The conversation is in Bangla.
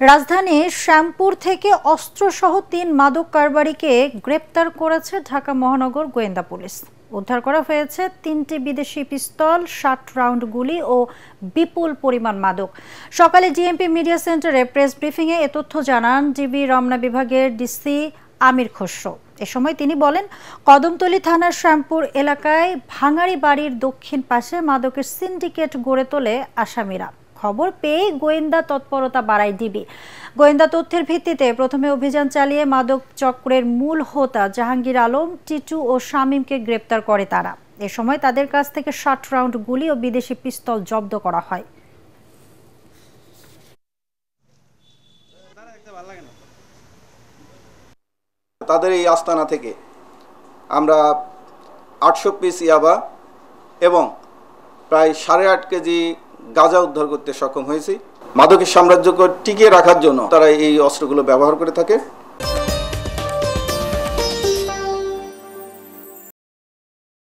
রাজধানীর শ্যামপুর থেকে অস্ত্রসহ ৩ মাদক কারবারিকে গ্রেপ্তার করেছে ঢাকা মহানগর গোয়েন্দা পুলিশ। উদ্ধার করা হয়েছে ৩টি বিদেশি পিস্তল, ৬০ রাউন্ড গুলি ও বিপুল পরিমাণ মাদক। সকালে ডিএমপি মিডিয়া সেন্টারে প্রেস ব্রিফিংয়ে এ তথ্য জানান ডিবি রমনা বিভাগের ডিসি আমির খসরু। এ সময় তিনি বলেন, কদমতলী থানার শ্যামপুর এলাকায় ভাঙাড়ি বাড়ির দক্ষিণ পাশে মাদকের সিন্ডিকেট গড়ে তোলে আসামিরা। খবর পেয়ে গোয়েন্দা তৎপরতা বাড়ায় ডিবি। গোয়েন্দা তথ্যের ভিত্তিতে প্রথমে অভিযান চালিয়ে মাদক চক্রের মূল হোতা জাহাঙ্গীর আলম, টিটু ও শামীমকে গ্রেপ্তার করে তারা। এ সময় তাদের কাছ থেকে ৬০ রাউন্ড গুলি ও বিদেশি পিস্তল জব্দ করা হয়। তাদের এই আস্তানা থেকে আমরা ৮০০ পিস ইয়াবা এবং প্রায় ৮.৫ কেজি গাঁজা উদ্ধার করতে সক্ষম হয়েছি। মাদকের সাম্রাজ্যকে টিকিয়ে রাখার জন্য তারা এই অস্ত্রগুলো ব্যবহার করে থাকে।